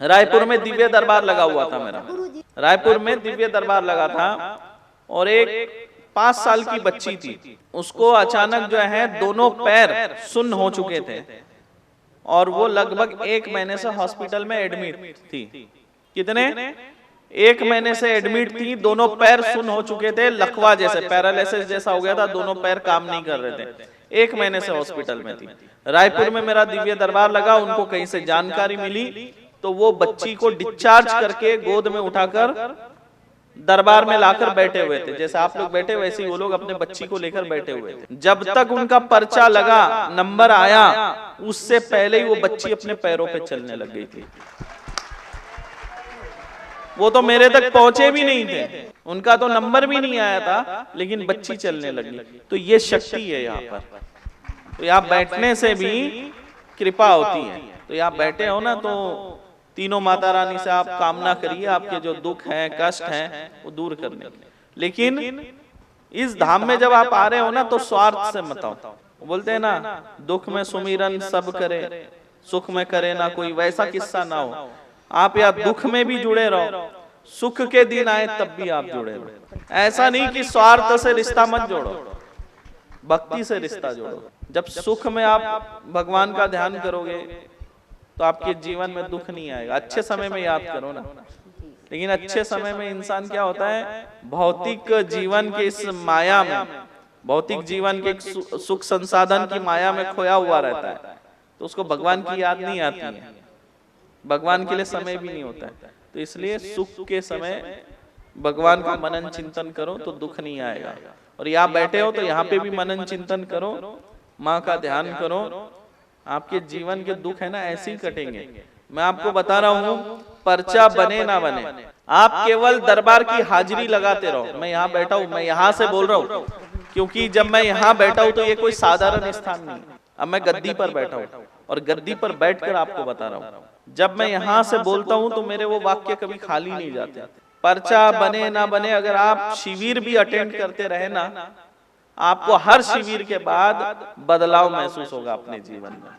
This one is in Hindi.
रायपुर में दिव्य दरबार लगा हुआ था मेरा, रायपुर में दिव्य दरबार लगा था, और एक 5 साल की बच्ची थी, उसको अचानक जो है दोनों पैर सुन्न हो चुके थे, और वो लगभग 1 महीने से हॉस्पिटल में एडमिट थी। कितने? 1 महीने से एडमिट थी, दोनों पैर सुन्न हो चुके थे, लकवा जैसे, पैरालिसिस जैसा हो गया था, दोनों पैर काम नहीं कर रहे थे, 1 महीने से हॉस्पिटल में थी। रायपुर में मेरा दिव्य दरबार लगा, उनको कहीं से जानकारी मिली, तो वो बच्ची को डिस्चार्ज करके गोद में उठाकर दरबार में लाकर बैठे हुए थे। जैसे आप लोग बैठे वैसे ही वो लोग अपने बच्ची को लेकर बैठे हुए थे। जब तक उनका पर्चा लगा, नंबर आया, उससे पहले ही वो बच्ची अपने पैरों पे चलने लग गई थी। वो तो मेरे तक पहुंचे भी नहीं थे, उनका तो नंबर भी नहीं आया था, लेकिन बच्ची चलने लगी। तो ये शक्ति है यहाँ पर। तो यहाँ बैठने से भी कृपा होती है। तो यहाँ बैठे हो ना, तो तीनों माता रानी से आप कामना करिए, आपके जो दुख हैं, कष्ट हैं, वो दूर करने। लेकिन इस धाम में जब आप आ रहे हो ना, तो स्वार्थ से मत आओ। बोलते हैं ना, दुख में सुमिरन सब करे, सुख में करे ना कोई, वैसा किस्सा ना हो। आप या दुख में भी जुड़े रहो, सुख के दिन आए तब भी आप जुड़े रहो। ऐसा नहीं कि स्वार्थ से रिश्ता मत जोड़ो, भक्ति से रिश्ता जोड़ो। जब सुख में आप भगवान का ध्यान करोगे तो आपके जीवन में दुख नहीं आएगा। अच्छे समय में याद करो ना, लेकिन अच्छे समय में इंसान क्या होता है, भौतिक जीवन के इस माया में, भौतिक जीवन के सुख संसाधन की माया में खोया हुआ रहता है, तो उसको भगवान की याद नहीं आती है, भगवान के लिए समय भी नहीं होता है। तो इसलिए सुख के समय भगवान का मनन चिंतन करो तो दुख नहीं आएगा। और यहाँ बैठे हो तो यहाँ पे भी मनन चिंतन करो, माँ का ध्यान करो, आपके जीवन के दुख है ना ऐसे ही कटेंगे। मैं आपको बता रहा हूँ, पर्चा बने ना बने, आप केवल दरबार की हाजिरी लगाते रहो। मैं यहाँ बैठा हूँ, मैं यहाँ से बोल रहा हूँ, क्योंकि जब मैं यहाँ बैठा हूँ तो ये कोई साधारण स्थान नहीं। अब मैं गद्दी पर बैठा हूँ, और गद्दी पर बैठकर आपको बता रहा हूँ। जब मैं यहाँ से बोलता हूँ तो मेरे वो वाक्य कभी खाली नहीं जाते। पर्चा बने ना बने, अगर आप शिविर भी अटेंड करते रहे ना, आपको हर शिविर के बाद बदलाव महसूस होगा अपने जीवन में।